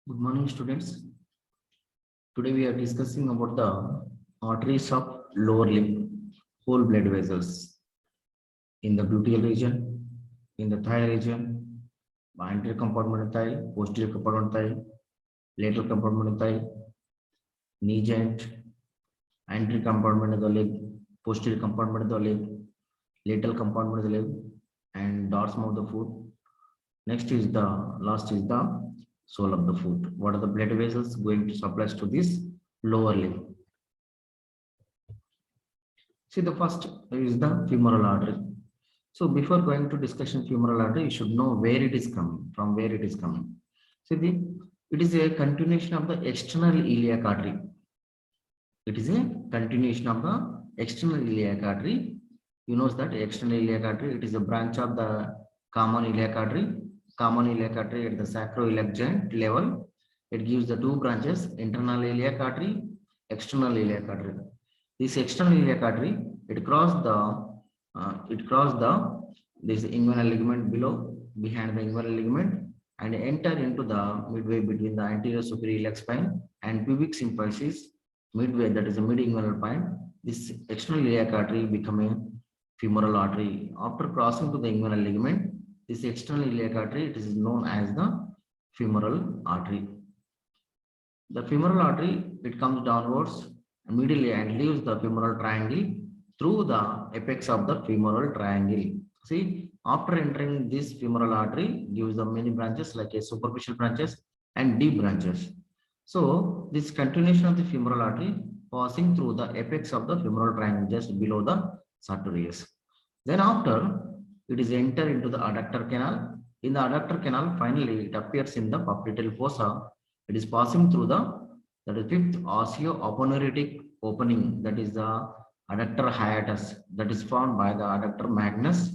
Good morning, students. Today we are discussing about the arteries of lower limb, whole blood vessels in the gluteal region, in the thigh region, anterior compartment of thigh, posterior compartment of thigh, lateral compartment of thigh, knee joint, anterior compartment of the leg, posterior compartment of the leg, lateral compartment of the leg, and dorsum of the foot. Next is the last is the sole of the foot. What are the blood vessels going to supply to this lower limb? See, the first is the femoral artery. So before going to discussion femoral artery, you should know where it is coming, from where it is coming. See, it is a continuation of the external iliac artery. It is a continuation of the external iliac artery. You know that external iliac artery, it is a branch of the common iliac artery. Common iliac artery at the sacroiliac joint level. It gives the two branches, internal iliac artery, external iliac artery. This external iliac artery, it crossed this inguinal ligament behind the inguinal ligament, and enter into the midway between the anterior superior iliac spine and pubic symphysis midway, that is the mid inguinal point. This external iliac artery become a femoral artery. After crossing to the inguinal ligament, this external iliac artery, it is known as the femoral artery. The femoral artery, it comes downwards medially and leaves the femoral triangle through the apex of the femoral triangle. See, after entering this femoral artery, gives the many branches like a superficial branches and deep branches. So, this continuation of the femoral artery passing through the apex of the femoral triangle just below the sartorius. Then after, it is entered into the adductor canal. In the adductor canal, finally, it appears in the popliteal fossa. It is passing through the fifth osteoaponeurotic opening, that is the adductor hiatus, that is formed by the adductor magnus.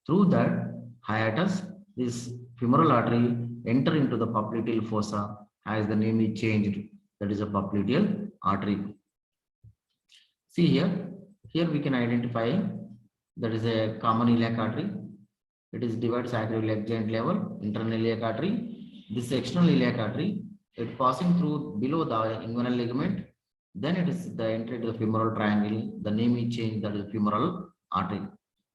Through that hiatus, this femoral artery enter into the popliteal fossa, as the name is changed, that is a popliteal artery. See here we can identify that is a common iliac artery. It is divided sacroiliac joint level, internal iliac artery. This external iliac artery, it passing through below the inguinal ligament. Then it is the entry to the femoral triangle. The name is changed, that is femoral artery.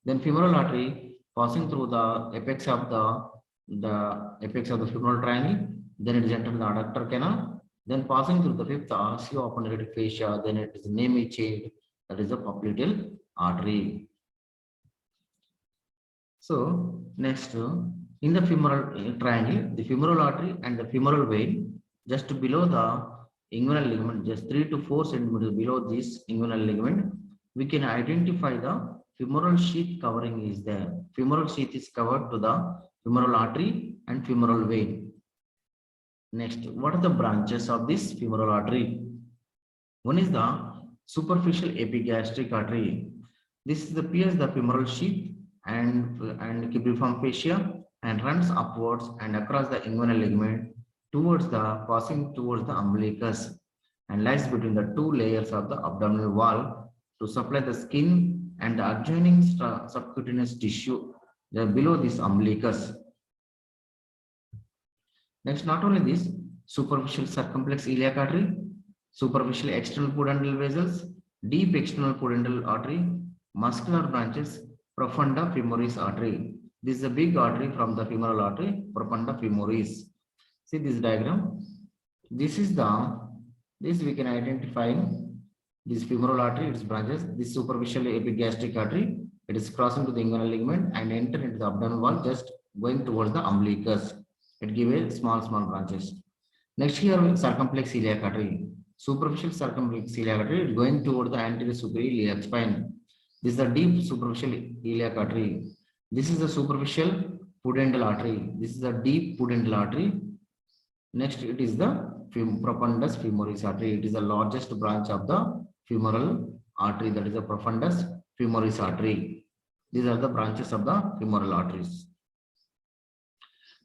Then femoral artery passing through the apex of the femoral triangle. Then it is entered the adductor canal. Then passing through the fifth osteoaponeurotic fascia. Then it is name is changed, that is the popliteal artery. So next, in the femoral triangle, the femoral artery and the femoral vein, just below the inguinal ligament, just 3 to 4 centimeters below this inguinal ligament, we can identify the femoral sheath covering is there. Femoral sheath is covered to the femoral artery and femoral vein. Next, what are the branches of this femoral artery? One is the superficial epigastric artery. This is the pierce the femoral sheath and cibriform fascia and runs upwards and across the inguinal ligament passing towards the umbilicus and lies between the two layers of the abdominal wall to supply the skin and the adjoining subcutaneous tissue below this umbilicus. Next, not only this, superficial circumflex iliac artery, superficial external pudendal vessels, deep external pudendal artery, muscular branches, profunda femoris artery. This is a big artery from the femoral artery, profunda femoris. See this diagram. This we can identify this femoral artery, its branches. This superficial epigastric artery, it is crossing to the inguinal ligament and enter into the abdominal wall, just going towards the umbilicus. It gives small branches. Next here, circumflex iliac artery. Superficial circumflex iliac artery is going towards the anterior superior iliac spine. This is the deep superficial iliac artery. This is the superficial pudendal artery. This is the deep pudendal artery. Next, it is the profundus femoris artery. It is the largest branch of the femoral artery, that is the profundus femoris artery. These are the branches of the femoral arteries.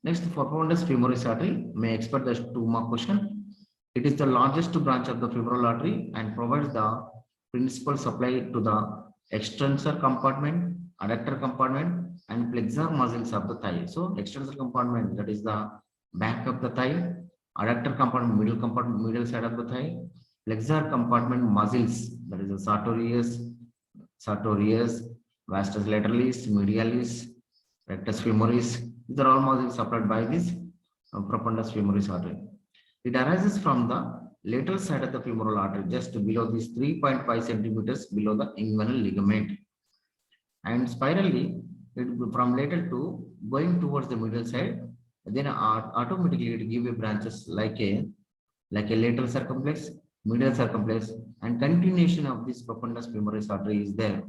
Next, profundus femoris artery may expect the 2-mark question. It is the largest branch of the femoral artery and provides the principal supply to the extensor compartment, adductor compartment, and flexor muscles of the thigh. So, extensor compartment, that is the back of the thigh, adductor compartment, middle side of the thigh, flexor compartment muscles, that is the sartorius, vastus lateralis, medialis, rectus femoris. These are all muscles supplied by this profundus femoris artery. It arises from the lateral side of the femoral artery, just below this 3.5 centimeters below the inguinal ligament. And spirally, from lateral to going towards the middle side, then automatically it give you branches like a lateral circumflex, medial circumflex, and continuation of this profundus femoris artery is there.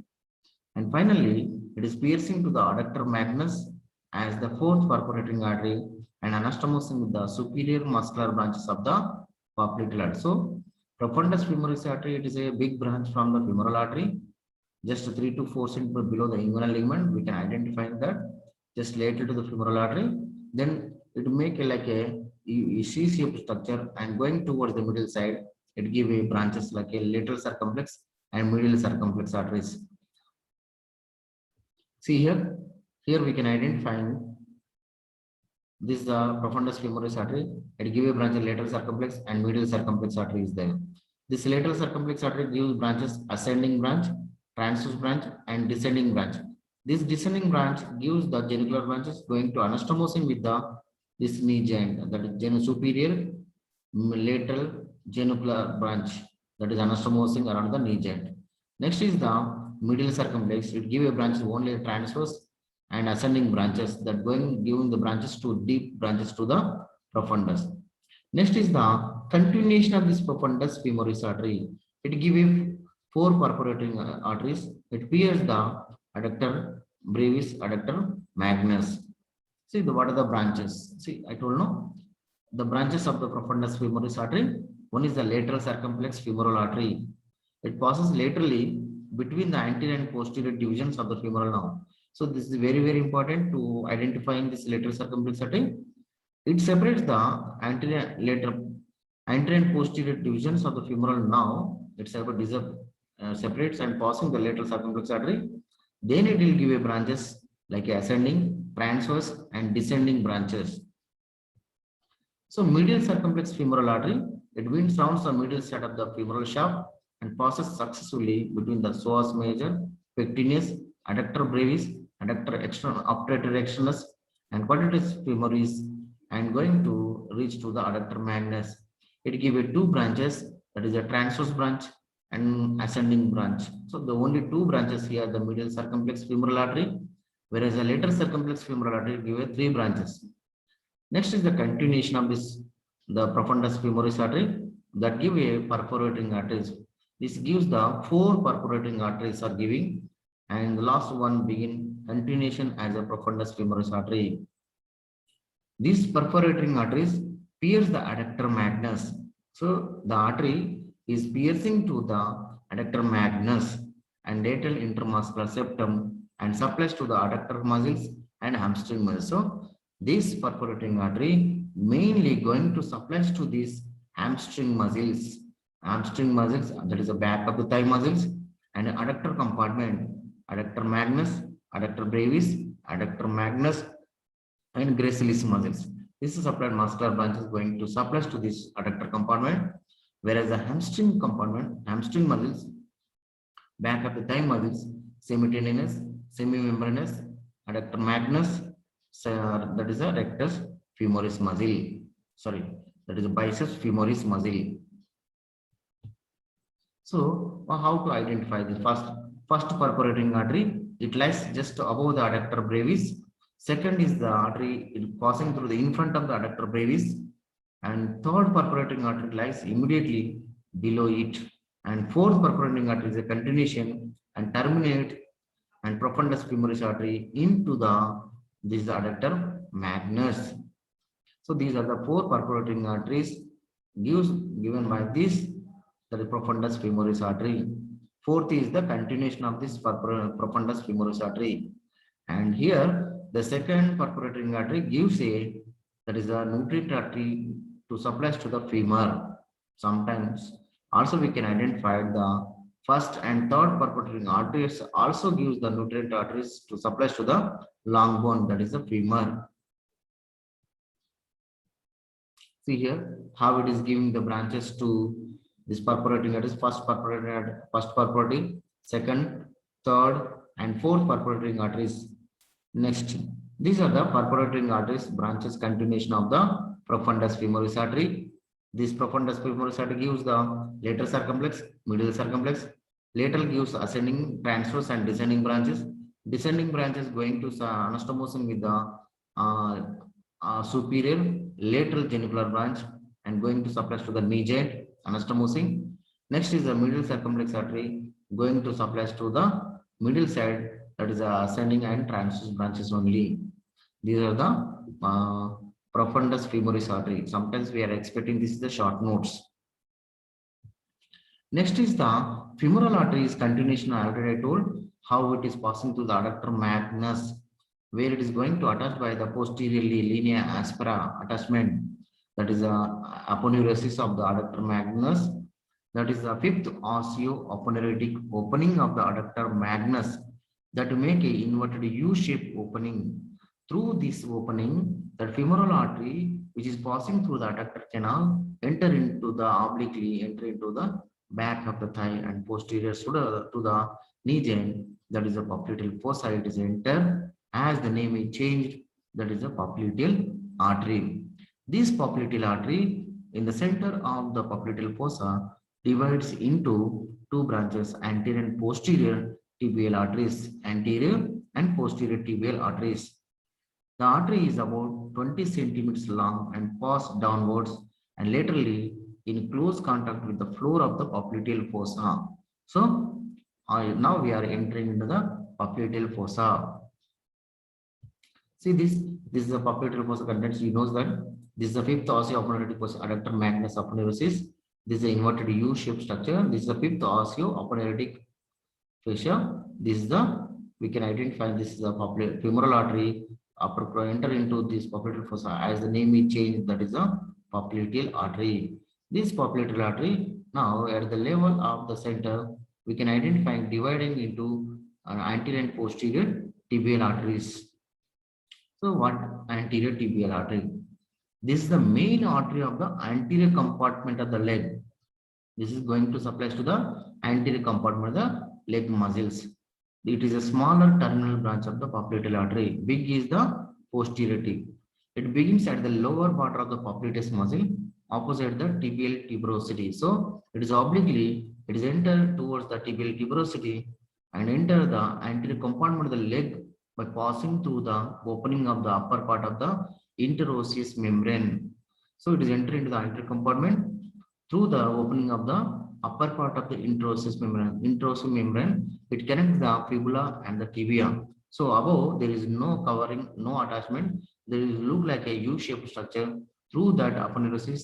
And finally, it is piercing to the adductor magnus as the fourth perforating artery and anastomosing with the superior muscular branches of the popliteal. So, profundus femoris artery, it is a big branch from the femoral artery, just 3 to 4 centimeters below the inguinal ligament. We can identify that just lateral to the femoral artery. Then it make like a C-shaped structure, and going towards the middle side, it give a branches like a lateral circumflex and medial circumflex arteries. See here we can identify this the profundus femoris artery. It gives a branch of lateral circumflex and medial circumflex artery is there. This lateral circumflex artery gives branches ascending branch, transverse branch, and descending branch. This descending branch gives the genicular branches going to anastomosing with this knee joint, that is superior lateral genicular branch, that is anastomosing around the knee joint. Next is the medial circumflex. It gives a branch only transverse and ascending branches that giving the branches to deep branches to the profundus. Next is the continuation of this profundus femoris artery. It gives 4 perforating arteries. It pierces the adductor brevis, adductor magnus. See what are the branches? See, I told no the branches of the profundus femoris artery. One is the lateral circumflex femoral artery. It passes laterally between the anterior and posterior divisions of the femoral nerve. So this is very important to identifying this lateral circumflex artery. It separates the anterior and posterior divisions of the femoral nerve. It separates and passing the lateral circumflex artery. Then it will give a branches like ascending, transverse, and descending branches. So medial circumflex femoral artery, it winds round the medial side of the femoral shaft and passes successfully between the psoas major, pectineus, adductor brevis, adductor obturator externus, and quadratus femoris, and going to reach to the adductor magnus. It gives 2 branches, that is a transverse branch and ascending branch. So the only 2 branches here, the medial circumflex femoral artery, whereas the lateral circumflex femoral artery gives 3 branches. Next is the continuation of the profundus femoris artery that give a perforating arteries. This gives the 4 perforating arteries are giving, and the last one begin continuation as a profundus femoris artery. These perforating arteries pierce the adductor magnus. So the artery is piercing to the adductor magnus and lateral intermuscular septum and supplies to the adductor muscles and hamstring muscles. So this perforating artery mainly going to supply to these hamstring muscles, that is the back of the thigh muscles, and adductor compartment, adductor magnus, adductor brevis, adductor magnus, and gracilis muscles. This is supplied muscular branches going to supply to this adductor compartment, whereas the hamstring compartment, hamstring muscles, back of the thigh muscles, semitendinous, semimembranous, adductor magnus, that is a rectus femoris muscle. Sorry, that is a biceps femoris muscle. So, how to identify the first perforating artery? It lies just above the adductor brevis. Second is the artery passing through the in front of the adductor brevis, and third perforating artery lies immediately below it. And fourth perforating artery is a continuation and terminate and profundus femoris artery into this adductor magnus. So these are the 4 perforating arteries given by this, that is profundus femoris artery. Fourth is the continuation of this profundus femoris artery. And here the second perforating artery gives that is a nutrient artery to supply to the femur. Sometimes also we can identify the first and third perforating arteries also gives the nutrient arteries to supply to the long bone, that is the femur. See here how it is giving the branches to this perforating arteries. First perforating, second, third, and fourth perforating arteries. Next, these are the perforating arteries branches continuation of the profundus femoris artery. This profundus femoris artery gives the lateral circumflex, medial circumflex. Lateral gives ascending, transverse, and descending branches. Descending branches going to anastomosing with the uh, superior lateral genicular branch and going to supplies to the knee joint, anastomosing. Next is the middle circumflex artery going to supplies to the middle side, that is ascending and transverse branches only. These are the profundus femoris artery. Sometimes we are expecting this is the short notes. Next is the femoral artery is continuation. I already told how it is passing through the adductor magnus, where it is going to attach by the posteriorly linea aspera attachment. That is a aponeurosis of the adductor magnus. That is the fifth osteoaponeurotic opening of the adductor magnus that make a inverted U-shaped opening. Through this opening, the femoral artery, which is passing through the adductor canal, enter into the back of the thigh and posterior to the knee joint, that is a popliteal fossa. It is enter as the name is changed, that is a popliteal artery. This popliteal artery in the center of the popliteal fossa divides into two branches, anterior and posterior tibial arteries, anterior and posterior tibial arteries. The artery is about 20 centimeters long and pass downwards and laterally in close contact with the floor of the popliteal fossa. So now we are entering into the popliteal fossa. See this is the popliteal fossa contents. You know that this is the fifth osteoaponeurotic fossa, adductor magnus aponeurosis. This is the inverted U-shaped structure. This is the fifth osteoaponeurotic fascia. This is the, we can identify this is the femoral artery enter into this popliteal fossa as the name is changed, that is a popliteal artery. This popliteal artery now at the level of the center we can identify dividing into anterior and posterior tibial arteries. So what anterior tibial artery? This is the main artery of the anterior compartment of the leg. This is going to supply to the anterior compartment of the leg muscles. It is a smaller terminal branch of the popliteal artery. Big is the posterior tib. It begins at the lower part of the popliteus muscle opposite the tibial tuberosity. So it is obliquely, it is entered towards the tibial tuberosity and enter the anterior compartment of the leg by passing through the opening of the upper part of the interosseous membrane. So it is entering into the anterior compartment through the opening of the upper part of the interosseous membrane. Interosseous membrane, it connects the fibula and the tibia. So above there is no covering, no attachment. There is look like a U-shaped structure. Through that aponeurosis,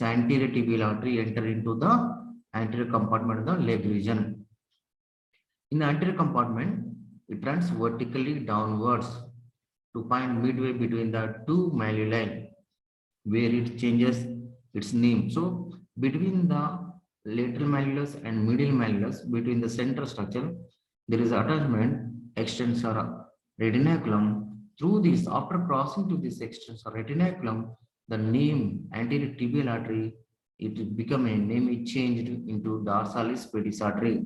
anterior tibial artery enter into the anterior compartment of the leg region. In the anterior compartment, it runs vertically downwards to find midway between the two malleoli, where it changes its name. So between the lateral malleolus and medial malleolus, between the central structure, there is attachment extensor retinaculum. Through this, after crossing to this extensor retinaculum, the name anterior tibial artery, it become a name is changed into dorsalis pedis artery.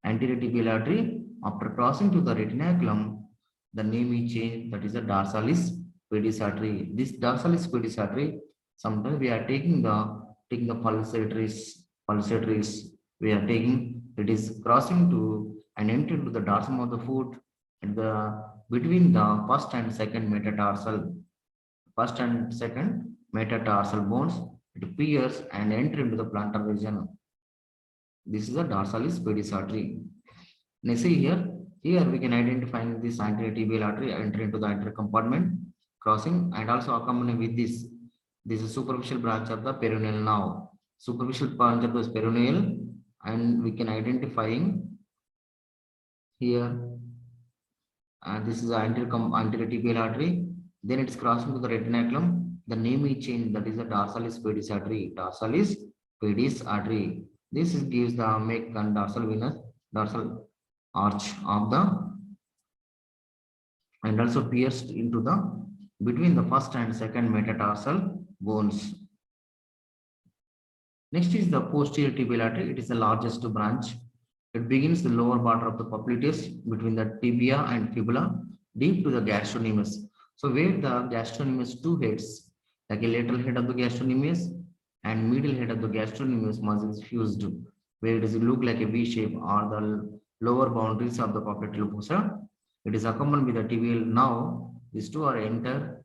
Anterior tibial artery, after crossing to the retinaculum, the name is changed, that is the dorsalis pedis artery. This dorsalis pedis artery, sometimes we are taking the pulsatories, we are taking, it is crossing to and entering to the dorsum of the foot and the between the first and second metatarsal bones, it pierces and enter into the plantar region. This is the dorsalis pedis artery. Next, here we can identify this anterior tibial artery enter into the anterior compartment, crossing and also accompanying with this. This is superficial branch of the peroneal now. Superficial branch of the peroneal, and we can identifying here. And this is the anterior tibial artery. Then it's crossing to the retinaculum. The name is changed. That is the dorsalis pedis artery. Dorsalis pedis artery. This gives the make and dorsal arch of the and also pierced into the between the first and second metatarsal bones. Next is the posterior tibial artery. It is the largest branch. It begins the lower border of the popliteus between the tibia and fibula, deep to the gastrocnemius. So where the gastrocnemius two heads, like a lateral head of the gastrocnemius and middle head of the gastrocnemius muscles fused, where it is look like a V shape or the lower boundaries of the popliteal fossa. It is accompanied with the tibial. Now these two are enter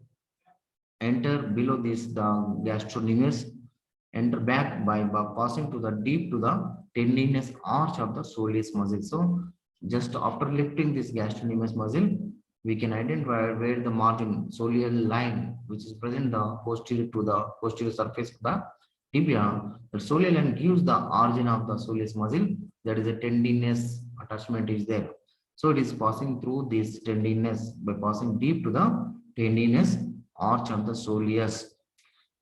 below this the gastrocnemius, enter back by passing to the deep to the tendinous arch of the soleus muscle. So just after lifting this gastrocnemius muscle, we can identify where the margin soleal line which is present the posterior to the posterior surface of the tibia. The soleal line gives the origin of the soleus muscle, that is a tendinous attachment is there. So it is passing through this tendinous by passing deep to the tendinous arch of the soleus.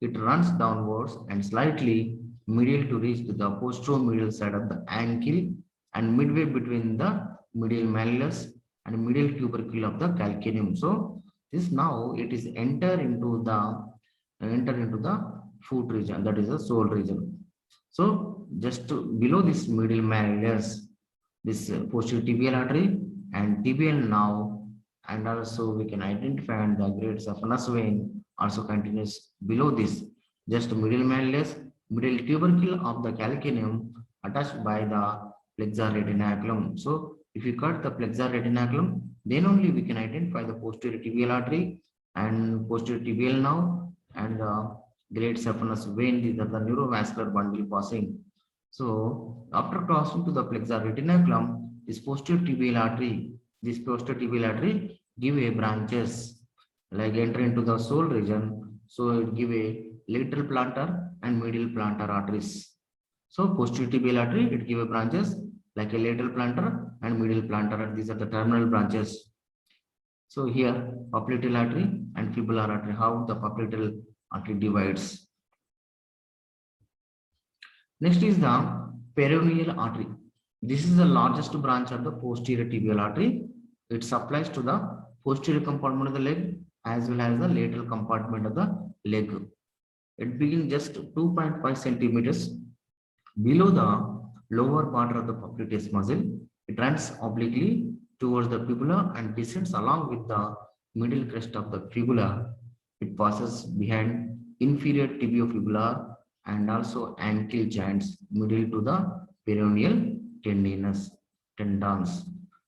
It runs downwards and slightly medial to reach to the posteromedial side of the ankle and midway between the medial malleus and medial tubercle of the calcaneum. So this now it is enter into the foot region, that is the sole region. So just below this medial malleus, this posterior tibial artery and tibial now, and also we can identify the great saphenous vein also continues below this, just middle malleus, middle tubercle of the calcaneum attached by the flexor retinaculum. So if you cut the flexor retinaculum, then only we can identify the posterior tibial artery and posterior tibial now and the great saphenous vein. These are the neurovascular bundle passing. So after crossing to the flexor retinaculum, this posterior tibial artery, give a branches like enter into the sole region. So it give a lateral plantar and medial plantar arteries. So posterior tibial artery, it give a branches like a lateral plantar and medial plantar. These are the terminal branches. So here popliteal artery and fibular artery, how the popliteal artery divides. Next is the peroneal artery. This is the largest branch of the posterior tibial artery. It supplies to the posterior compartment of the leg as well as the lateral compartment of the leg. It begins just 2.5 centimeters below the lower border of the popliteus muscle. It runs obliquely towards the fibula and descends along with the middle crest of the fibula. It passes behind inferior tibiofibular and also ankle joints middle to the peroneal tendons.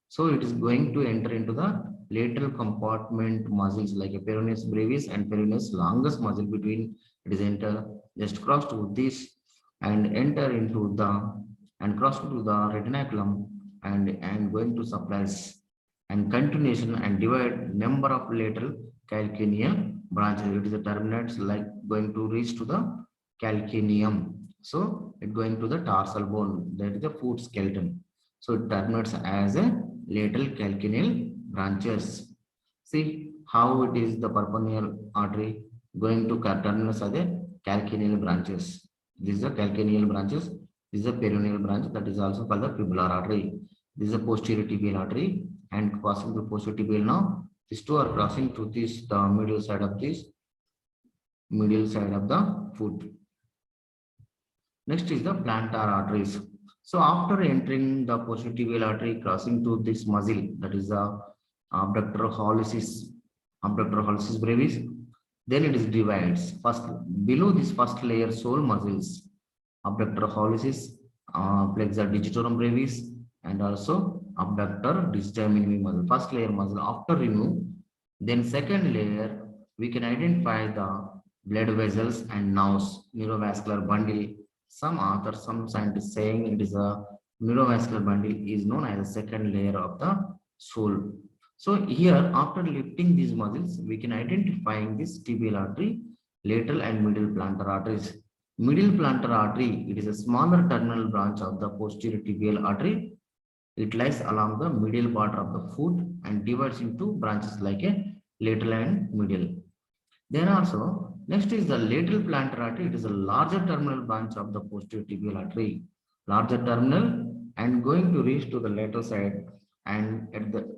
So it is going to enter into the lateral compartment muscles like a peroneus brevis and peroneus longus muscle between. It is enter just cross to this and enter into the and cross to the retinaculum and going to supplies and continuation and divide number of lateral calcaneal branches. It is the terminates like going to reach to the calcaneum. So it going to the tarsal bone, that is the foot skeleton. So it terminates as a lateral calcaneal branches. See how it is the peroneal artery going to terminus as a calcaneal branches. This is the calcaneal branches. This is a peroneal branch, that is also called the fibular artery. This is a posterior tibial artery and crossing the posterior tibial now. These two are crossing to this the medial side of the foot. Next is the plantar arteries. So after entering the posterior tibial artery, crossing to this muscle, that is the abductor hallucis brevis, then it is divides. First, below this first layer sole muscles, abductor hallucis, flexor digitorum brevis, and also abductor digitorum minimi muscle. First layer muscle after remove, then second layer we can identify the blood vessels and nerves, neurovascular bundle. Some authors, some scientists saying it is a neurovascular bundle is known as the second layer of the sole. So here after lifting these muscles, we can identify this tibial artery, lateral and middle plantar arteries. Middle plantar artery, it is a smaller terminal branch of the posterior tibial artery. It lies along the medial border of the foot and divides into branches like a lateral and middle. Then also, next is the lateral plantar artery. It is a larger terminal branch of the posterior tibial artery. Larger terminal and going to reach to the lateral side and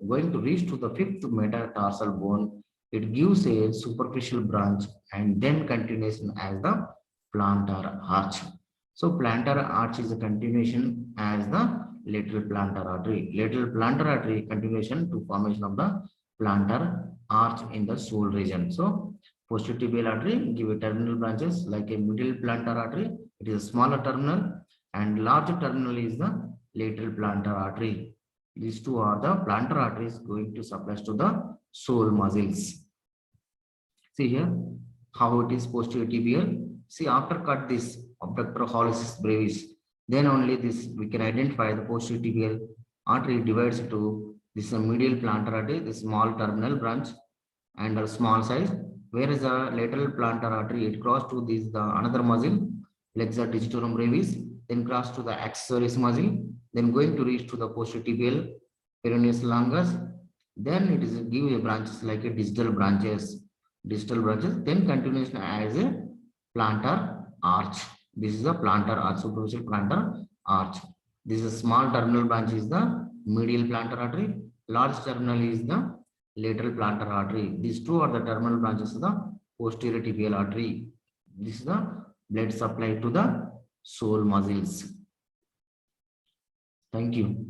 going to reach to the fifth metatarsal bone. It gives a superficial branch and then continuation as the plantar arch. So plantar arch is a continuation as the lateral plantar artery. Lateral plantar artery continuation to formation of the plantar arch in the sole region. So posterior tibial artery give a terminal branches like a middle plantar artery. It is a smaller terminal, and larger terminal is the lateral plantar artery. These two are the plantar arteries going to supply to the sole muscles. See here how it is posterior tibial. See, after cut this abductor hallucis brevis, then only this we can identify the posterior tibial artery divides into this medial plantar artery, the small terminal branch and a small size, whereas the lateral plantar artery it cross to this the another muscle, flexor digitorum brevis, then cross to the accessories muscle, then going to reach to the posterior tibial peroneus longus, then it is give a branches like a distal branches, then continuation as a plantar arch. This is a plantar arch, superficial plantar arch. This is a small terminal branch is the medial plantar artery, large terminal is the lateral plantar artery. These two are the terminal branches of the posterior tibial artery. This is the blood supply to the sole muscles. Thank you.